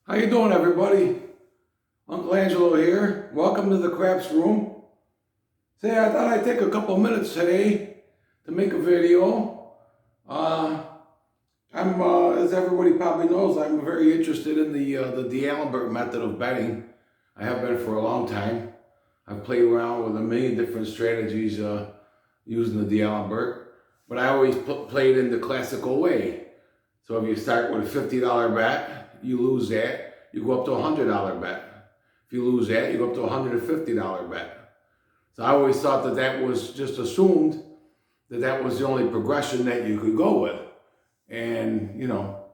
How you doing, everybody? Uncle Angelo here. Welcome to the Craps Room. Say, I thought I'd take a couple minutes today to make a video. As everybody probably knows, I'm very interested in the D'Alembert method of betting. I have been for a long time. I've played around with a million different strategies using the D'Alembert, but I always played in the classical way. So if you start with a $50 bet, you lose that, you go up to a $100 bet. If you lose that, you go up to a $150 bet. So I always thought that that was just assumed that that was the only progression that you could go with. And, you know,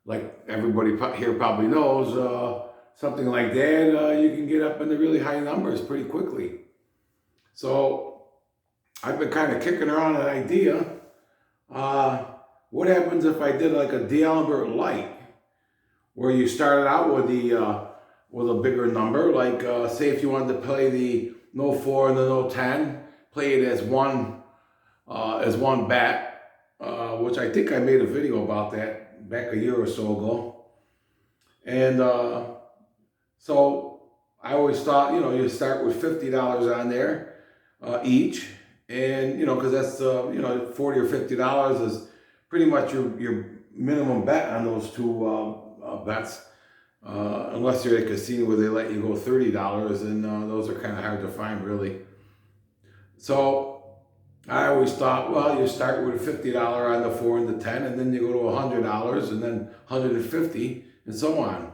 like everybody here probably knows, something like that, you can get up into really high numbers pretty quickly. So I've been kind of kicking around an idea. What happens if I did like a D'Alembert light, where you started out with a bigger number, like say if you wanted to play the no 4 and the no 10, play it as one bet, which I think I made a video about that back a year or so ago. And so I always thought, you know, you start with $50 on there each, and you know, because that's you know, $40 or $50 is pretty much your minimum bet on those two bets. Unless you're at a casino where they let you go $30, and those are kind of hard to find, really. So I always thought, well, you start with a $50 on the 4 and the 10, and then you go to $100, and then $150, and so on.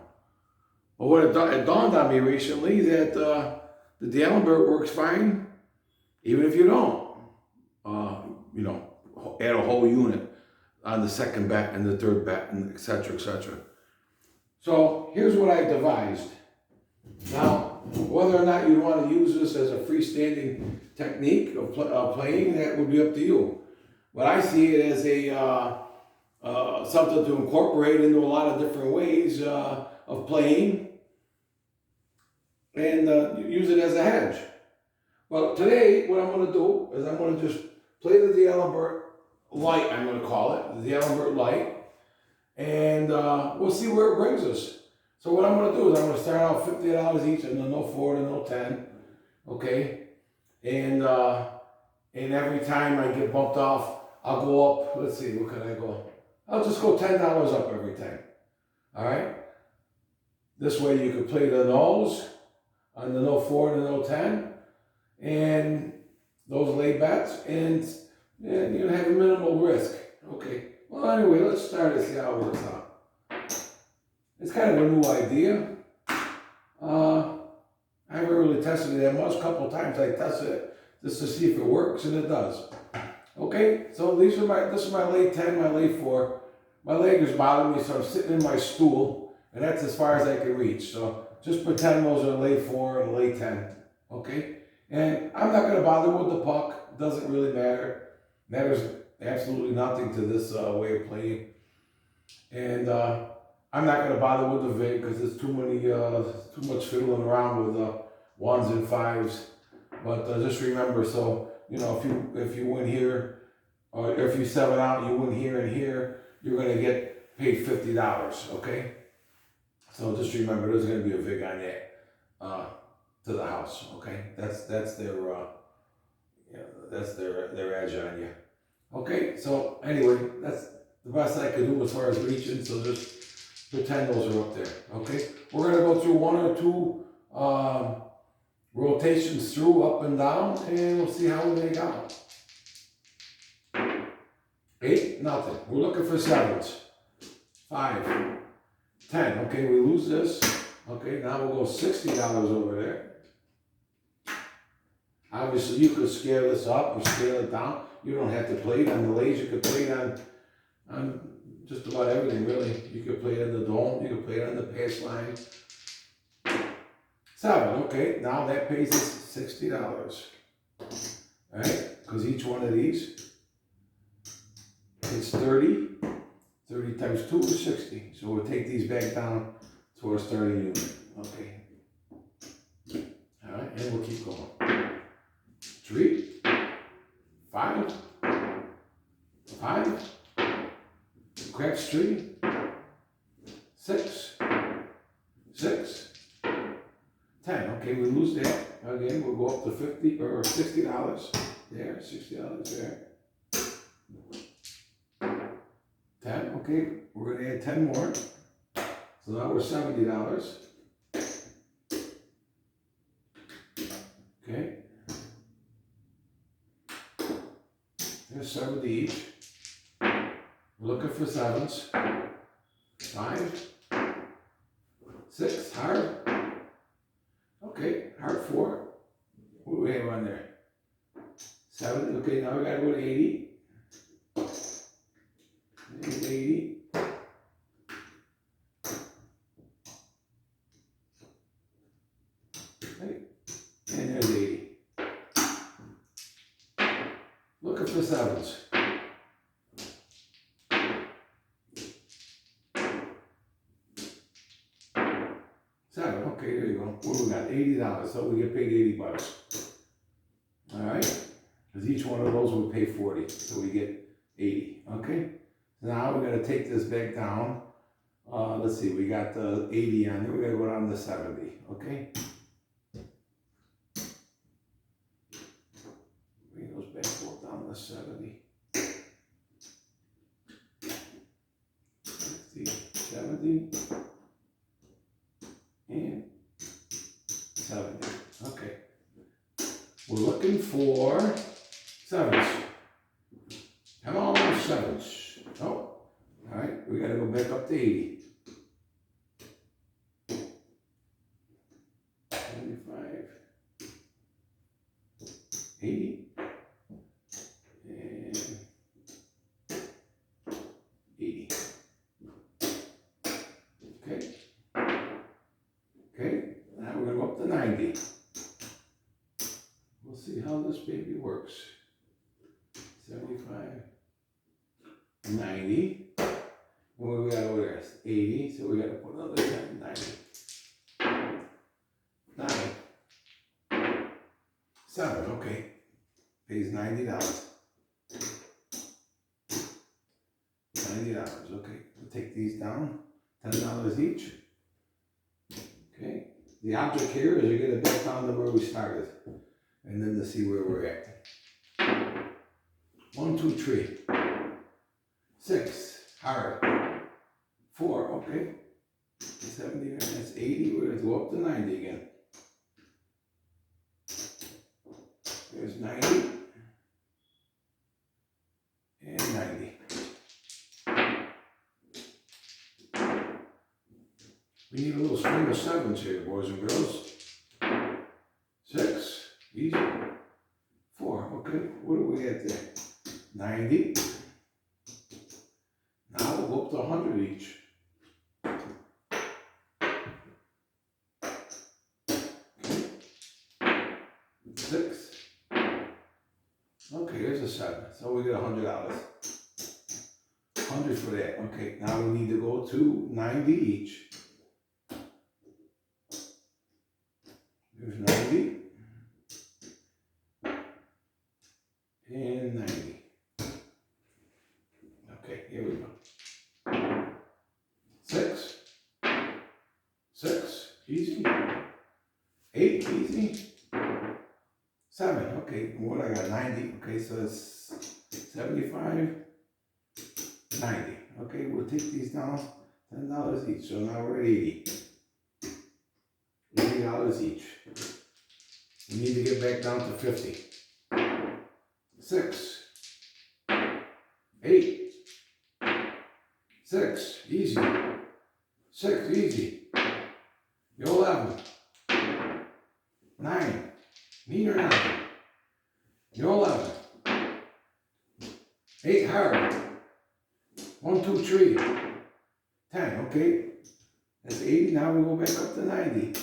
But what it dawned on me recently that the D'Alembert works fine, even if you don't, you know, add a whole unit on the second bet and the third bet, and et cetera, et cetera. So here's what I devised. Now, whether or not you want to use this as a freestanding technique of playing, that would be up to you. But I see it as a something to incorporate into a lot of different ways of playing, and use it as a hedge. Well, today what I'm going to do is I'm going to just play the D'Alembert light, I'm going to call it, the D'Alembert light. And we'll see where it brings us. So what I'm going to do is I'm going to start out $50 each and the no 4 and the no 10. Okay? And every time I get bumped off, I'll go up. Let's see, what can I go? I'll just go $10 up every time. All right? This way you can play the no's on the no 4 and the no 10. And those lay bets. And you have a minimal risk. Okay? Well, anyway, let's start and see how it works out. It's kind of a new idea. I haven't really tested it that much. A couple of times I tested it just to see if it works, and it does. Okay, so this is my lay 10, my lay 4. My leg is bothering me, so I'm sitting in my stool, and that's as far as I can reach. So just pretend those are lay 4 and lay 10. Okay? And I'm not going to bother with the puck. It doesn't really matter. Matters absolutely nothing to this way of playing. And I'm not going to bother with the vig because there's too much fiddling around with ones and fives. But just remember, so you know, if you win here, or if you 7 out, you win here and here, you're going to get paid $50. Okay. So just remember, there's going to be a vig on that to the house. Okay. That's their edge on you. Okay, so anyway, that's the best I could do as far as reaching, so just pretend those are up there, okay? We're going to go through 1 or 2 rotations through, up and down, and we'll see how they go. 8, nothing. We're looking for 7s. 5, 10. Okay, we lose this. Okay, now we'll go $60 over there. Obviously, you could scale this up or scale it down. You don't have to play it on the lays. You could play it on just about everything, really. You could play it on the dome. You could play it on the pass line. 7, okay. Now that pays us $60. All right? Because each one of these is 30. 30 times 2 is 60. So we'll take these back down to our starting unit. Okay. All right, and we'll keep going. 3, 5, 5, craps 3, 6, Okay, we lose that. Again, we'll go up to $50 or $60 there, $60 there. 10, okay, we're gonna add 10 more. So now we're $70. Okay. There's 70 each. We're looking for sevens. 5, 6, hard. Okay, hard 4. What do we have on there? 70, okay, now we gotta go to 80. There's 80. Okay, and there's 80. Looking for sevens. 7, okay, there you go. What do we got? $80, so we get paid $80. Alright? Because each one of those would pay 40, so we get 80, okay? Now we're gonna take this back down. Let's see, we got the 80 on there, we're gonna go down to 70, okay? Bring those back both down to 70. 60, 70, and 70, okay. We're looking for sevens. Come on, sevens. Oh, all right, we gotta go back up to 80. 75, 80, and 80. Okay. Okay, now we're gonna go up to 90. We'll see how this baby works. 75, 90. What do we got over there? 80, so we gotta put another 10, 90. 9. 7, okay. Pays $90. $90, okay. We'll take these down. $10 each. Okay. The object here is to get it back down to where we started. And then to see where we're at. 1, 2, 3. 6, hard. 4, okay. 70, that's 80. We're gonna go up to 90 again. There's 90. And 90. We need a little string of sevens here, boys and girls. 6, easy. 4, okay. What do we at there? 90. Now we'll go up to 100 each. Okay. 6. Okay, here's a 7. So we get $100. 100 for that. Okay, now we need to go to 90 each. There's 90. And 90. Okay, here we go. 6. 6, easy. 8, easy. 7, okay, what I got, 90, okay, so it's 75, 90, okay, we'll take these down, $10 each, so now we're at 80. $80 each. We need to get back down to 50. 6, 8, 6, easy. 6, easy. You're 11. 9. Need or not? You're 11. 8, hard. 1, 2, 3. 10, okay. That's 80, now we go back up to 90.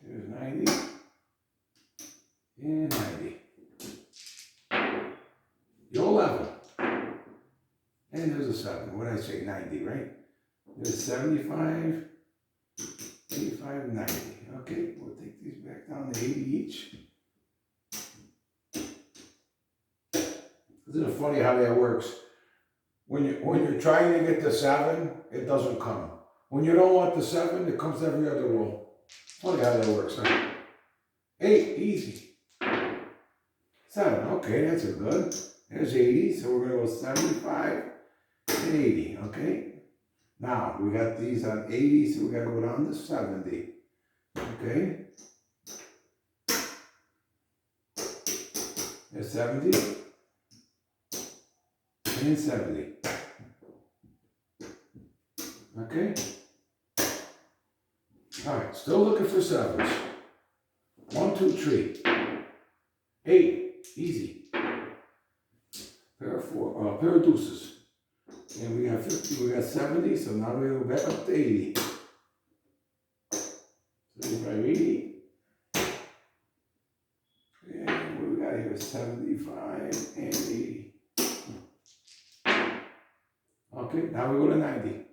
Here's 90. And 90. You're 11. And there's a 7. What did I say? 90, right? There's 75. 85, 90. Okay, we'll take these back down to 80 each. Isn't it funny how that works? When you're trying to get to 7, it doesn't come. When you don't want the 7, it comes every other roll. Funny how that works, huh? 8, easy. 7, okay, that's a good. There's 80, so we're gonna go 75 and 80, okay? Now, we got these on 80, so we gotta go down to 70, okay? There's 70 and 70, okay? All right, still looking for 7s. 1, 2, 3. 8, easy. Pair of 4, pair of deuces. And we got 50, we got 70, so now we go back up to 80. 75, 80. And what we got here? 75 and 80. Okay, now we go to 90.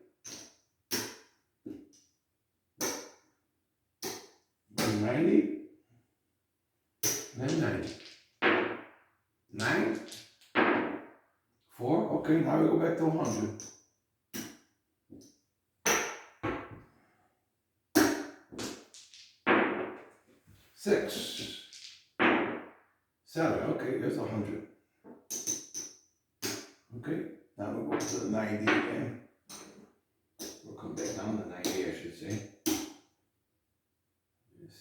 90. Then 90. 9. 4. Okay, now we go back to 100. 6. 7. Okay, there's 100. Okay, now we go to the 90 again. We'll come back down to 90, I should say.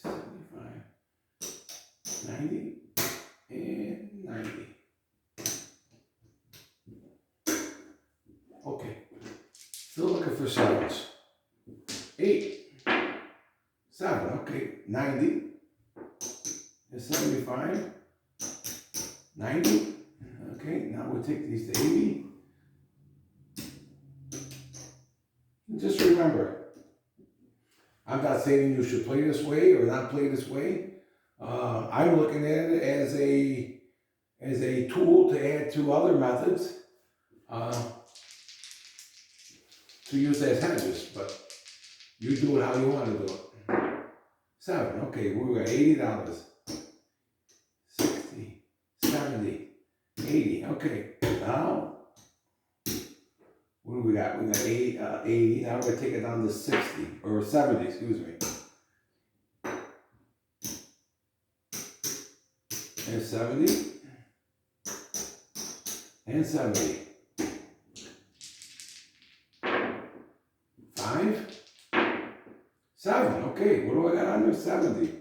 75, 90, and 90. Okay, still looking for 7s. 8, 7, okay, 90, and 75, 90. Okay, now we'll take these to 80. And just remember, I'm not saying you should play this way or not play this way. I'm looking at it as a tool to add to other methods to use as hedges, but you do it how you want to do it. 7, okay, we got $80. 60, 70, 80, okay. Now, what do we got? We got 80, now we're going to take it down to 60, or 70, excuse me. And 70, and 70. 5, 7, okay, what do I got on there? 70.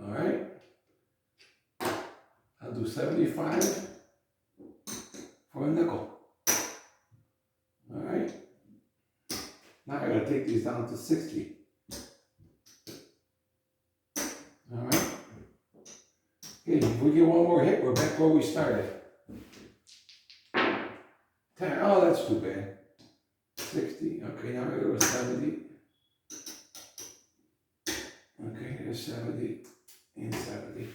All right. I'll do 75 for a nickel. All right. Now I gotta take these down to 60. All right. Okay, if we get one more hit, we're back where we started. 10, oh, that's too bad. 60, okay, now we go to 70. Okay, there's 70 and 70.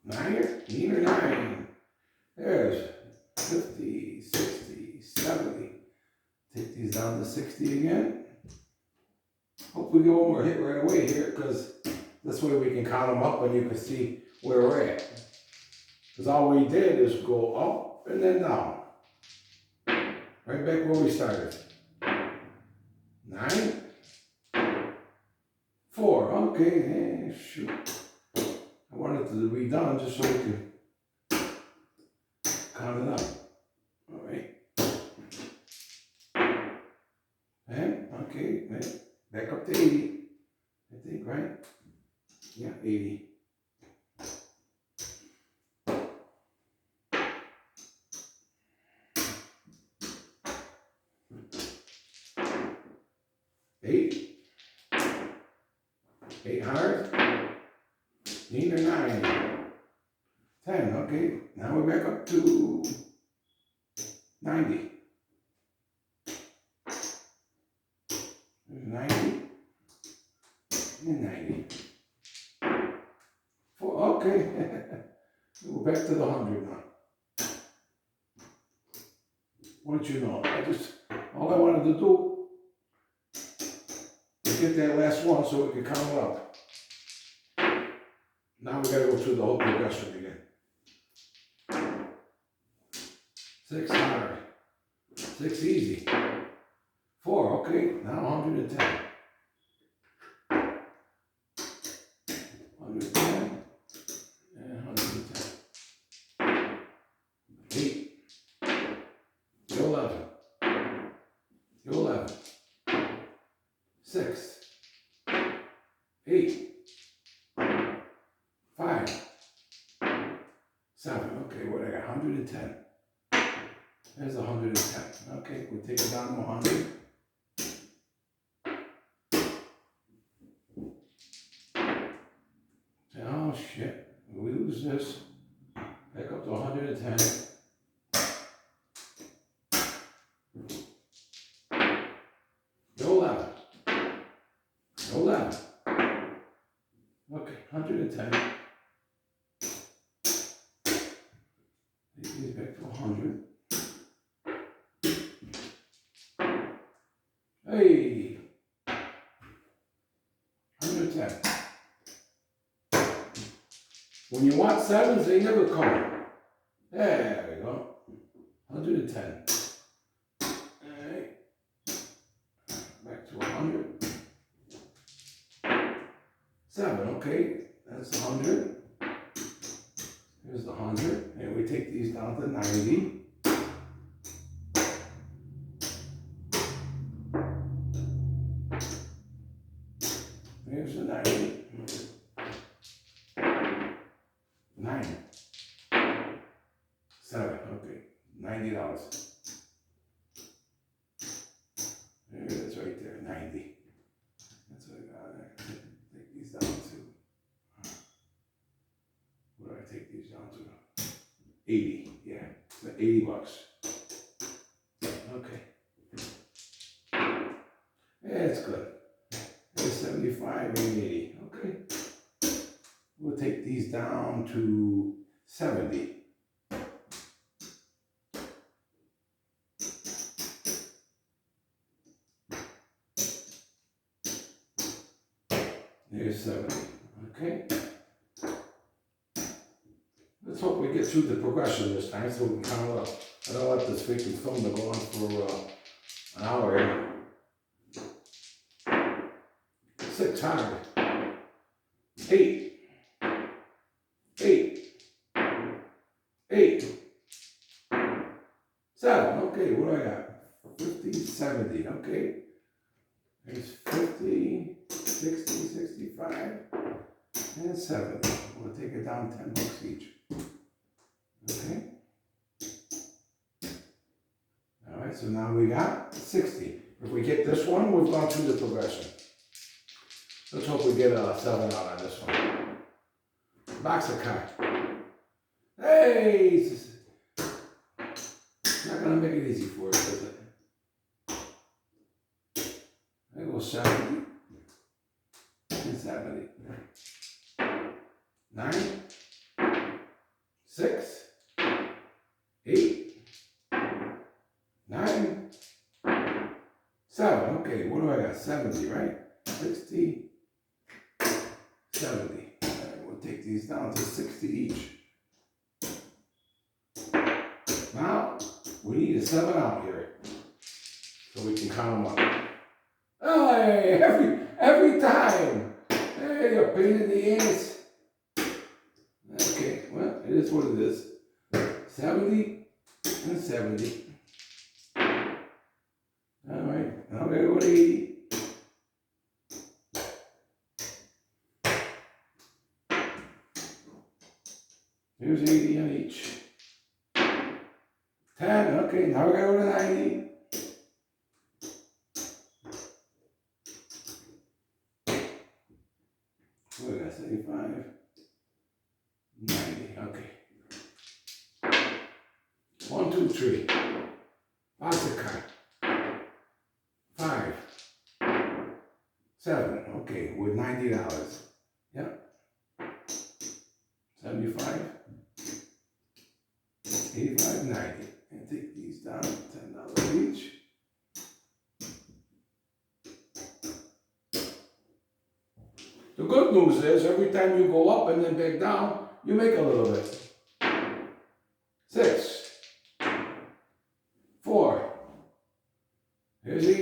9. There's 50, 60, 70. Take these down to 60 again. Hope we get one more hit right away here, because this way we can count them up and you can see where we're at. Because all we did is go up and then down. Right back where we started. 9, 4, okay, shoot. I wanted to be done just so we can count it up. All right. And, okay, back up to 80, I think, right? Yeah, 80. Eight hard. 8 or 9. 10, okay. Now we're back up to 90. There's 90 and 90. 4, okay. We're back to the 100 now. Once you know, all I wanted to do is get that last one so we can count it up. Now we gotta go through the whole progression again. 6 hard. 6 easy. 4, okay, now 110. 110 and 110. 8. You're 11. You're 11. 6. 8. 5. 7. Okay, what I got? 110. There's 110. Okay, we'll take it down to 100. Oh shit, we lose this. Back up to 110. Go 11. Go 11. Okay, 110. Take these back to 100. Hey! 110. When you want 7s, they never come. There we go. 110. Alright. Back to 100. 7, okay. That's 100. Here's the 100. And we take these down to 90. Here's the 90. 9. 7, okay. $90. There it is right there, 90. That's what I got there. Take these down to, what do I take these down to? 80, yeah, so $80. Okay. Yeah, it's good. There's 75 and 80, okay. We'll take these down to 70. There's 70, okay. Let's hope we get through the progression this time so we can count it up. I don't want this freaking film to go on for an hour here. 6 hard. 8. 8. 8. 7. Okay, what do I got? 50, 70. Okay. There's 50, 60, 65, and 70. We'll take it down $10 each. Okay. All right, so now we got 60. If we get this one, we've gone through the progression. Let's hope we get a 7 out on this one. Box of cards. Hey! It's not going to make it easy for us, is it? There goes 70 and 70. 9, 6, 8, 9, 7. Okay, what do I got? 70, right? 60, 70. All right, we'll take these down to 60 each. Now, we need a 7 out here so we can count them up. Oh, hey, every time. Hey, you're a pain in the ass. Okay, well, it is what it is. 70 and 70. All right, now we go to 80. Here's 80 on each. 10, okay, now we gotta go to 90. We got 75, 90, okay. 1, 2, 3. Box of cards. 5, 7, okay, with $90. Yep. 75, 85, 90. And take these down, $10 each. The good news is every time you go up and then back down, you make a little bit. 6, 4,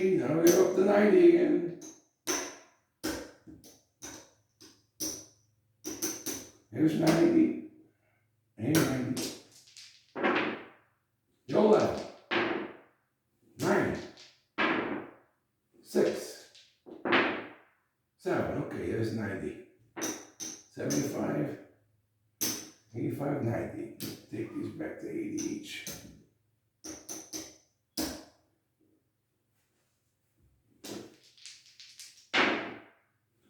80. Now we're up to 90 again. Here's 90. And 90. Your left. 9. 6. 7. Okay, there's 90. 75. 85, 90. Take these back to 80 each.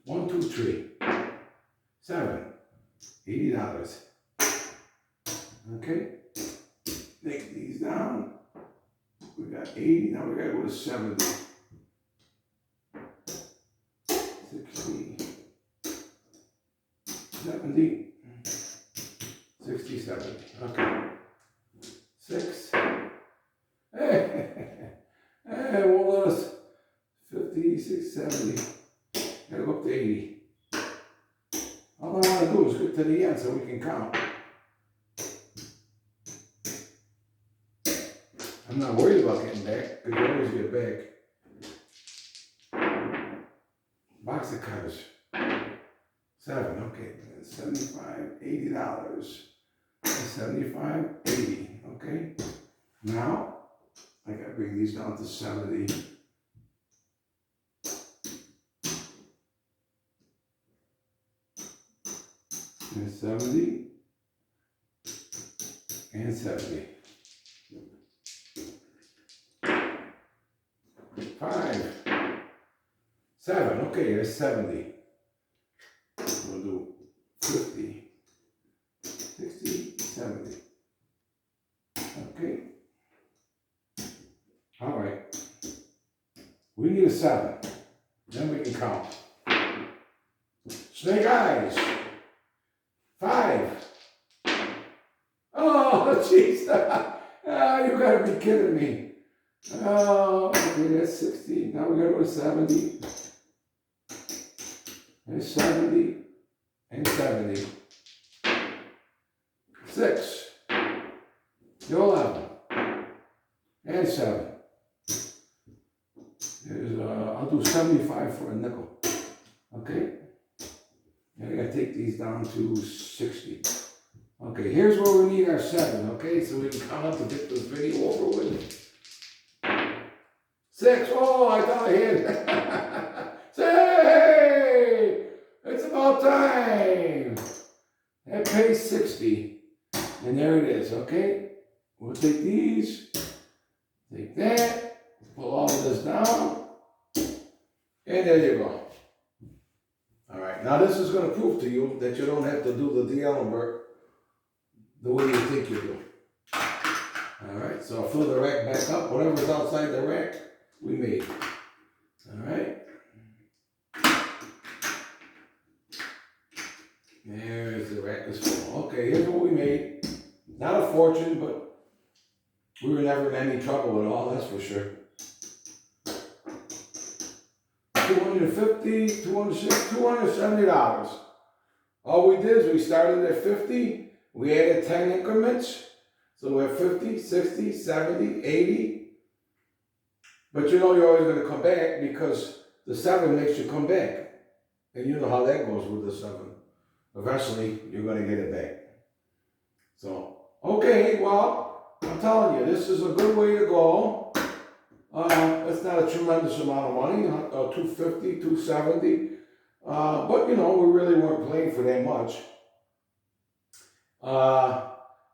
One, two, three, 7, $80. Okay, take these down. We got 80, now we gotta go to 70. 60, 70, 60, 70. Okay. 6. Hey, won't let us. 50, 60, 70. Gotta go up to 80. All I want to do is get to the end so we can count. I'm not worried about getting back, because you always get back. Box of cards. 7, okay. 75, $80. 75, 80, okay? Now, I gotta bring these down to 70. And 70 and 70. 5, 7, okay, there's 70. We'll do 50, 60, 70. Okay. All right. We need a 7. Then we can count. Snake eyes. 5. Oh, jeez. Oh, you gotta be kidding me. Oh, okay, that's 60. Now we gotta go to 70. And 70. And 70. 6. 11. And 7. There's, I'll do 75 for a nickel. Okay? And I gotta take these down to 60. Okay, here's where we need our 7, okay? So we can count up to get this video over with. 6, oh, I thought I had. Say, it's about time. That pays 60. And there it is, okay? We'll take these, take that, pull all of this down, and there you go. All right, now this is going to prove to you that you don't have to do the D'Alembert the way you think you do. All right, so I'll fill the rack back up. Whatever's outside the rack, we made. All right. There's the rack is full. Okay, here's what we made. Not a fortune, but we were never in any trouble at all, that's for sure. 250, 260, $270. All we did is we started at 50, we added 10 increments. So we're 50, 60, 70, 80. But you know you're always going to come back because the 7 makes you come back. And you know how that goes with the 7. Eventually, you're going to get it back. So, okay, well, I'm telling you, this is a good way to go. It's not a tremendous amount of money, 250, 270. But, you know, we really weren't playing for that much.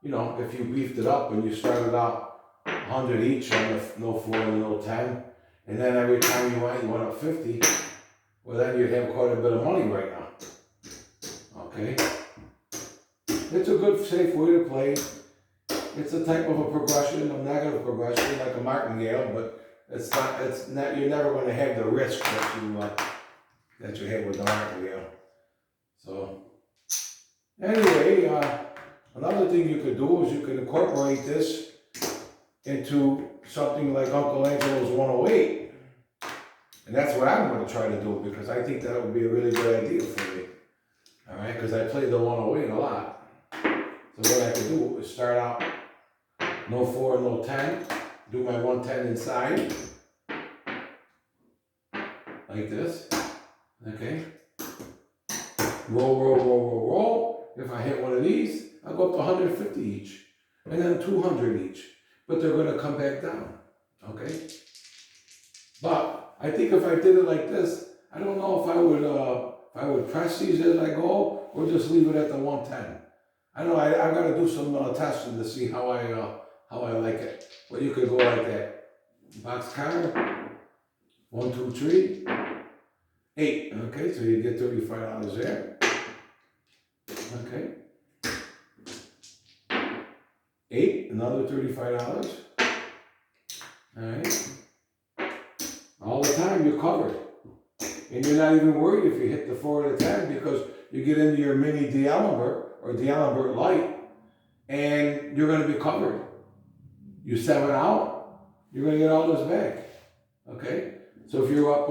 You know, if you beefed it up and you started out 100 each on the no 4 and no 10, and then every time you went up 50, well, then you'd have quite a bit of money right now. Okay? It's a good, safe way to play. It's a type of a progression, a negative progression, like a martingale, but it's not, you're never going to have the risk that you have with the martingale. So, anyway, another thing you could do is you could incorporate this into something like Uncle Angelo's 108. And that's what I'm going to try to do because I think that would be a really good idea for me. All right, because I played the 108 a lot. So what I could do is start out no 4, no 10, do my 110 inside, like this, okay? Roll, roll, roll, roll, roll. If I hit one of these, I'll go up to 150 each, and then 200 each. But they're gonna come back down, okay? But I think if I did it like this, I don't know if I would press these as I go, or just leave it at the 110. I don't know, I gotta do some testing to see how I like it. But you could go like that. Box counter, 1, 2, 3, 8. Okay, so you get $35 there. Okay. 8, another $35. All right. All the time you're covered. And you're not even worried if you hit the 4 or the 10 because you get into your mini D'Alembert or D'Alembert Light and you're going to be covered. You 7 out, you're going to get all this back. Okay? So if you're up,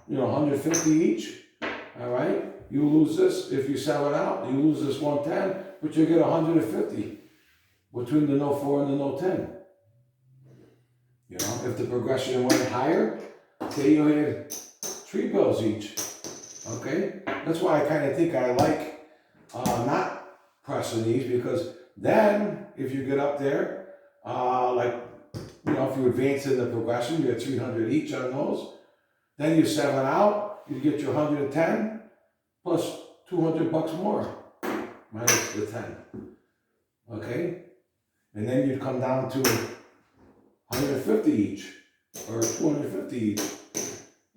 150 each, all right? You lose this. If you 7 out, you lose this 110, but you get 150 between the no 4 and the no 10. You know, if the progression went higher, say you had 3 bills each, okay? That's why I kind of think I like not pressing these because then if you get up there, if you advance in the progression, you get 300 each on those. Then you 7 out, you get your 110 plus $200 more minus the 10, okay? And then you'd come down to 150 each, or 250 each,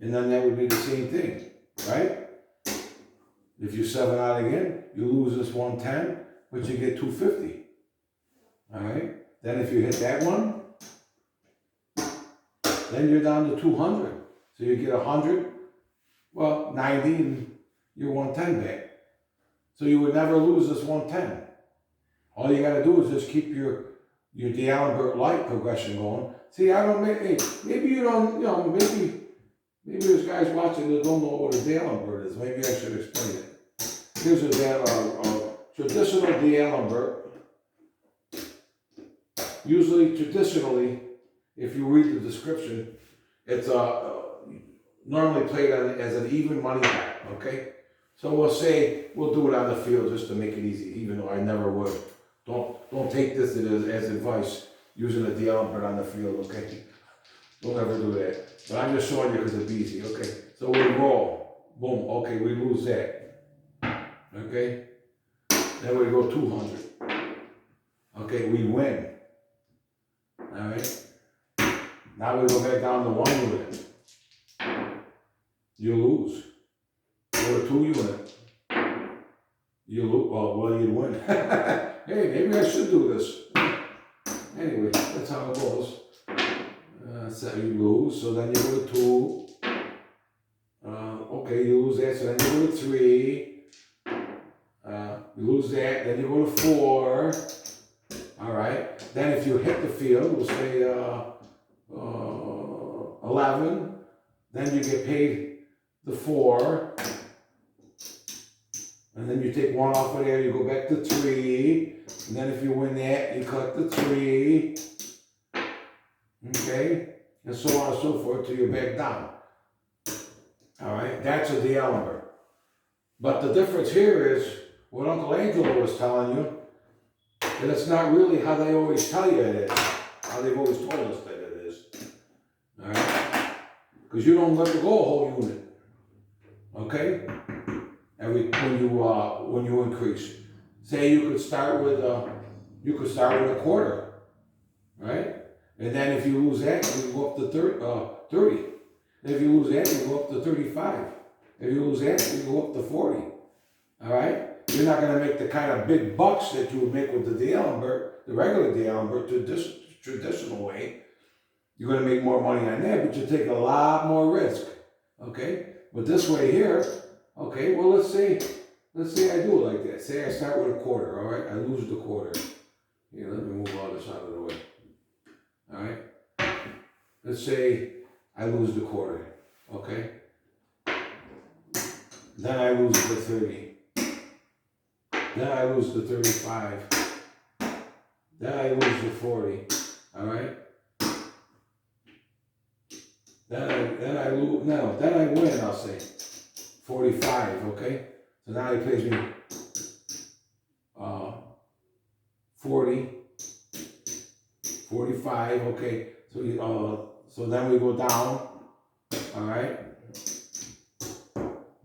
and then that would be the same thing, right? If you 7 out again, you lose this 110, but you get 250, all right? Then if you hit that one, then you're down to 200. So you get 100, 90, and you're 110 back. So you would never lose this 110. All you gotta do is just keep your D'Alembert Light progression going. See, I don't, maybe you don't, maybe there's guys watching that don't know what a D'Alembert is. Maybe I should explain it. Here's a traditional D'Alembert. Traditionally, if you read the description, it's normally played as an even money back, okay? So we'll do it on the field just to make it easy, even though I never would. Don't take this as advice using a D'Alembert on the field, okay? Don't ever do that. But I'm just showing you because it's easy, okay? So we roll, boom, okay, we lose that, okay? Then we go 200, okay, we win, all right? Now we go back down to 1 unit. You lose. Go to 2 unit. You lose. You'd win. Hey, maybe I should do this. Anyway, that's how it goes. So you lose. So then you go to 2. Okay, you lose that. So then you go to 3. You lose that. Then you go to 4. All right. Then if you hit the field, we'll say 11. Then you get paid the 4. And then you take 1 off of there, you go back to 3. And then if you win that, you collect the 3. Okay? And so on and so forth till you're back down. All right? That's a D'Alembert. But the difference here is what Uncle Angelo was telling you, that it's not really how they always tell you it is. How they've always told us that it is. All right? Because you don't let it go a whole unit. Okay? When you increase, say you could start with a quarter, right? And then if you lose that, you go up to 30. If you lose that, you go up to 35. If you lose that, you go up to 40. All right? You're not going to make the kind of big bucks that you would make with the D'Alembert, the regular D'Alembert, the traditional way. You're going to make more money on that, but you take a lot more risk. Okay? But this way here. Okay, well, let's say I do it like that. Say I start with a quarter, all right? I lose the quarter. Here, let me move all this out of the way. All right? Let's say I lose the quarter, okay? Then I lose the 30. Then I lose the 35. Then I lose the 40, all right? Then then I lose, no, then I win, I'll say. 45, okay? So now he plays me 40, 45, okay? So then we go down, all right?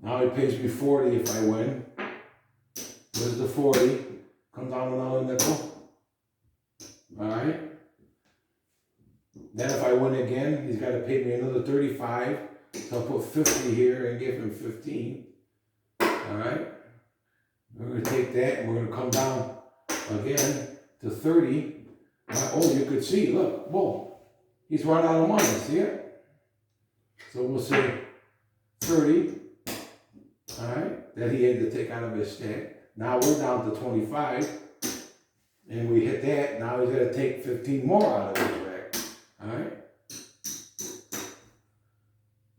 Now he pays me 40 if I win. There's the 40, comes down another nickel, all right? Then if I win again, he's got to pay me another 35. So I'll put 50 here and give him 15. All right. We're going to take that and we're going to come down again to 30. Oh, you could see, look, whoa, he's run out of money, see it? So we'll say 30. All right. That he had to take out of his stack. Now we're down to 25. And we hit that. Now he's got to take 15 more out of his rack. All right.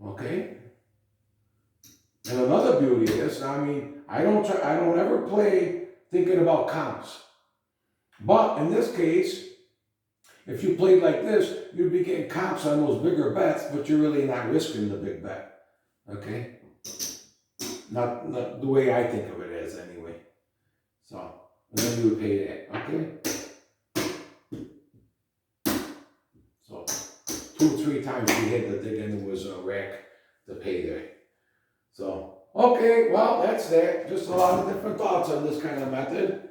Okay. And another beauty of this, I mean, I don't ever play thinking about counts. But in this case, if you played like this, you'd be getting comps on those bigger bets, but you're really not risking the big bet. Okay? Not the way I think of it as anyway. So, and then you would pay that. Okay? So 2 or 3 times we had to dig into his rack to pay there. So, okay, well, that's that. Just a lot of different thoughts on this kind of method.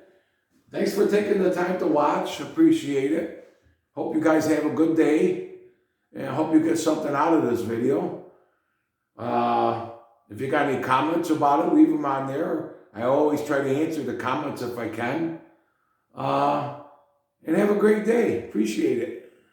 Thanks for taking the time to watch. Appreciate it. Hope you guys have a good day. And I hope you get something out of this video. If you got any comments about it, leave them on there. I always try to answer the comments if I can. And have a great day. Appreciate it.